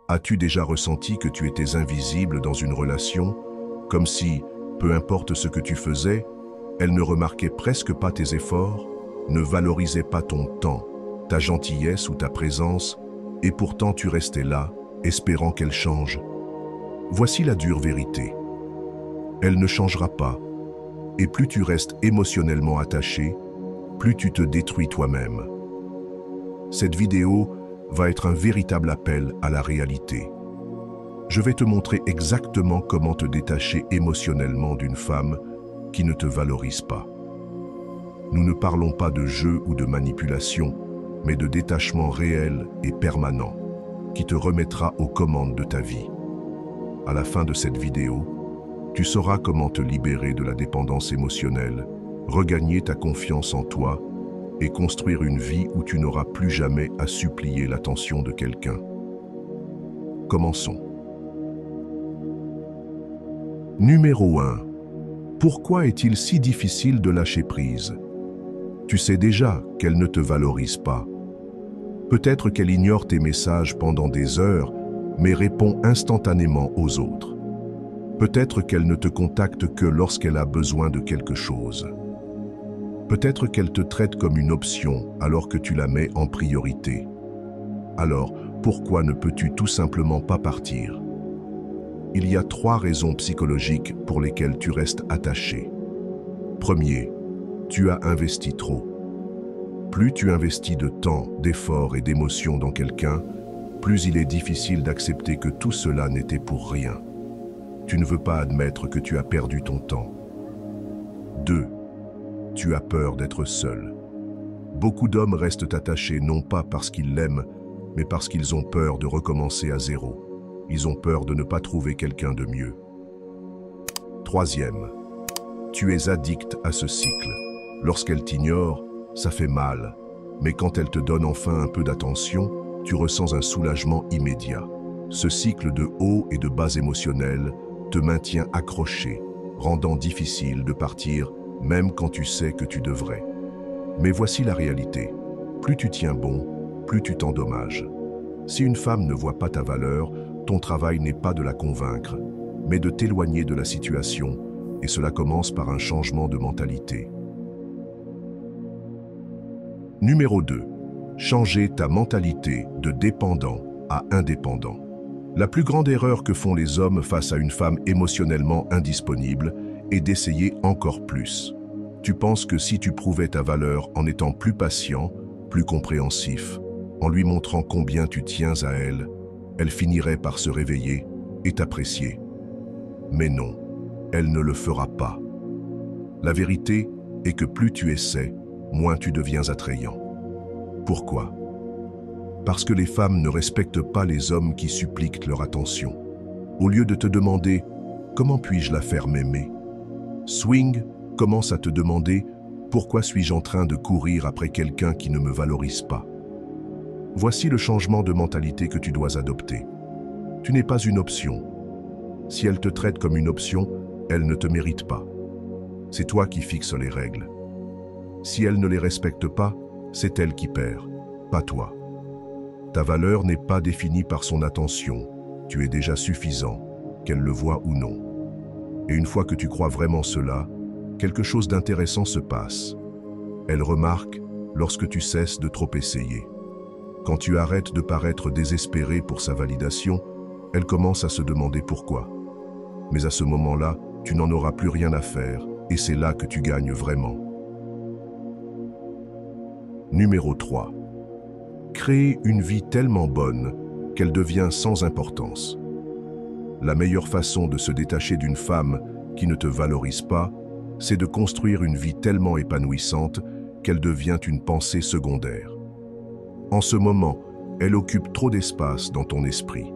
As-tu déjà ressenti que tu étais invisible dans une relation, comme si, peu importe ce que tu faisais, elle ne remarquait presque pas tes efforts, ne valorisait pas ton temps, ta gentillesse ou ta présence, et pourtant tu restais là, espérant qu'elle change? Voici la dure vérité. Elle ne changera pas, et plus tu restes émotionnellement attaché, plus tu te détruis toi-même. Cette vidéo va être un véritable appel à la réalité. Je vais te montrer exactement comment te détacher émotionnellement d'une femme qui ne te valorise pas. Nous ne parlons pas de jeu ou de manipulation, mais de détachement réel et permanent, qui te remettra aux commandes de ta vie. À la fin de cette vidéo, tu sauras comment te libérer de la dépendance émotionnelle, regagner ta confiance en toi et construire une vie où tu n'auras plus jamais à supplier l'attention de quelqu'un. Commençons. Numéro 1. Pourquoi est-il si difficile de lâcher prise? Tu sais déjà qu'elle ne te valorise pas. Peut-être qu'elle ignore tes messages pendant des heures, mais répond instantanément aux autres. Peut-être qu'elle ne te contacte que lorsqu'elle a besoin de quelque chose. Peut-être qu'elle te traite comme une option alors que tu la mets en priorité. Alors, pourquoi ne peux-tu tout simplement pas partir? Il y a 3 raisons psychologiques pour lesquelles tu restes attaché. Premier, tu as investi trop. Plus tu investis de temps, d'efforts et d'émotions dans quelqu'un, plus il est difficile d'accepter que tout cela n'était pour rien. Tu ne veux pas admettre que tu as perdu ton temps. 2. Tu as peur d'être seul. Beaucoup d'hommes restent attachés non pas parce qu'ils l'aiment, mais parce qu'ils ont peur de recommencer à zéro. Ils ont peur de ne pas trouver quelqu'un de mieux. Troisième, tu es addict à ce cycle. Lorsqu'elle t'ignore, ça fait mal. Mais quand elle te donne enfin un peu d'attention, tu ressens un soulagement immédiat. Ce cycle de hauts et de bas émotionnels te maintient accroché, rendant difficile de partir même quand tu sais que tu devrais. Mais voici la réalité. Plus tu tiens bon, plus tu t'endommages. Si une femme ne voit pas ta valeur, ton travail n'est pas de la convaincre, mais de t'éloigner de la situation, et cela commence par un changement de mentalité. Numéro 2. Changer ta mentalité de dépendant à indépendant. La plus grande erreur que font les hommes face à une femme émotionnellement indisponible est d'essayer encore plus. Tu penses que si tu prouvais ta valeur en étant plus patient, plus compréhensif, en lui montrant combien tu tiens à elle, elle finirait par se réveiller et t'apprécier. Mais non, elle ne le fera pas. La vérité est que plus tu essaies, moins tu deviens attrayant. Pourquoi? Parce que les femmes ne respectent pas les hommes qui suppliquent leur attention. Au lieu de te demander « Comment puis-je la faire m'aimer ?» Swing commence à te demander « Pourquoi suis-je en train de courir après quelqu'un qui ne me valorise pas ?» Voici le changement de mentalité que tu dois adopter. Tu n'es pas une option. Si elle te traite comme une option, elle ne te mérite pas. C'est toi qui fixes les règles. Si elle ne les respecte pas, c'est elle qui perd, pas toi. Ta valeur n'est pas définie par son attention. Tu es déjà suffisant, qu'elle le voie ou non. Et une fois que tu crois vraiment cela, quelque chose d'intéressant se passe. Elle remarque lorsque tu cesses de trop essayer. Quand tu arrêtes de paraître désespéré pour sa validation, elle commence à se demander pourquoi. Mais à ce moment-là, tu n'en auras plus rien à faire, et c'est là que tu gagnes vraiment. Numéro 3. Créer une vie tellement bonne qu'elle devient sans importance. La meilleure façon de se détacher d'une femme qui ne te valorise pas, c'est de construire une vie tellement épanouissante qu'elle devient une pensée secondaire. En ce moment, elle occupe trop d'espace dans ton esprit.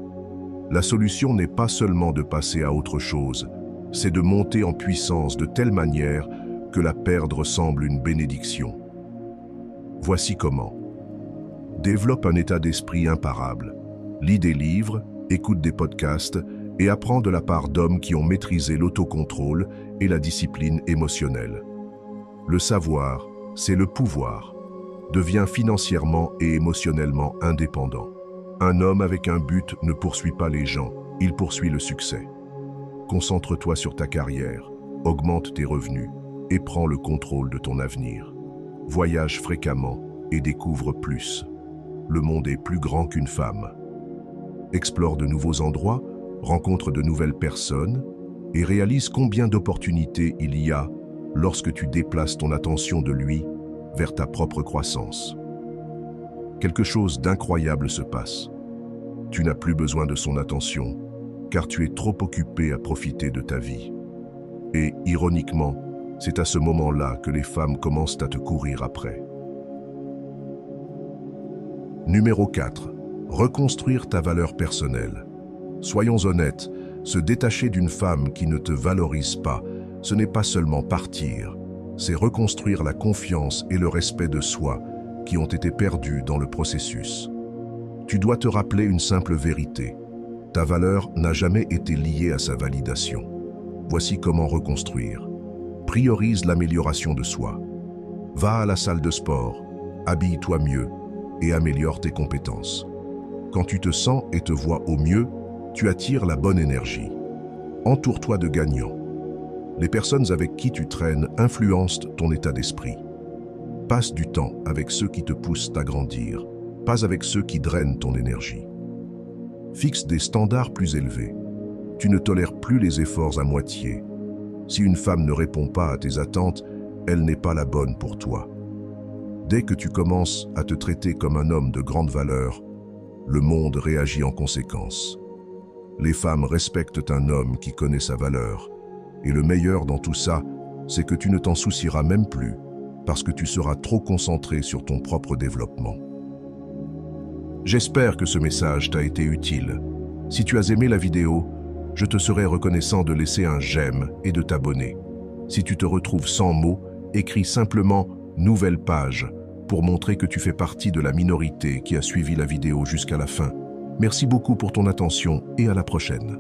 La solution n'est pas seulement de passer à autre chose, c'est de monter en puissance de telle manière que la perdre semble une bénédiction. Voici comment. Développe un état d'esprit imparable. Lis des livres, écoute des podcasts et apprends de la part d'hommes qui ont maîtrisé l'autocontrôle et la discipline émotionnelle. Le savoir, c'est le pouvoir. Deviens financièrement et émotionnellement indépendant. Un homme avec un but ne poursuit pas les gens, il poursuit le succès. Concentre-toi sur ta carrière, augmente tes revenus et prends le contrôle de ton avenir. Voyage fréquemment et découvre plus. Le monde est plus grand qu'une femme. Explore de nouveaux endroits, rencontre de nouvelles personnes et réalise combien d'opportunités il y a lorsque tu déplaces ton attention de lui vers ta propre croissance. Quelque chose d'incroyable se passe. Tu n'as plus besoin de son attention, car tu es trop occupé à profiter de ta vie. Et, ironiquement, c'est à ce moment-là que les femmes commencent à te courir après. Numéro 4. Reconstruire ta valeur personnelle. Soyons honnêtes, se détacher d'une femme qui ne te valorise pas, ce n'est pas seulement partir, c'est reconstruire la confiance et le respect de soi qui ont été perdus dans le processus. Tu dois te rappeler une simple vérité. Ta valeur n'a jamais été liée à sa validation. Voici comment reconstruire. Priorise l'amélioration de soi. Va à la salle de sport, habille-toi mieux et améliore tes compétences. Quand tu te sens et te vois au mieux, tu attires la bonne énergie. Entoure-toi de gagnants. Les personnes avec qui tu traînes influencent ton état d'esprit. Passe du temps avec ceux qui te poussent à grandir, pas avec ceux qui drainent ton énergie. Fixe des standards plus élevés. Tu ne tolères plus les efforts à moitié. Si une femme ne répond pas à tes attentes, elle n'est pas la bonne pour toi. Dès que tu commences à te traiter comme un homme de grande valeur, le monde réagit en conséquence. Les femmes respectent un homme qui connaît sa valeur. Et le meilleur dans tout ça, c'est que tu ne t'en soucieras même plus, parce que tu seras trop concentré sur ton propre développement. J'espère que ce message t'a été utile. Si tu as aimé la vidéo, je te serai reconnaissant de laisser un j'aime et de t'abonner. Si tu te retrouves sans mots, écris simplement « Nouvelle page » pour montrer que tu fais partie de la minorité qui a suivi la vidéo jusqu'à la fin. Merci beaucoup pour ton attention et à la prochaine.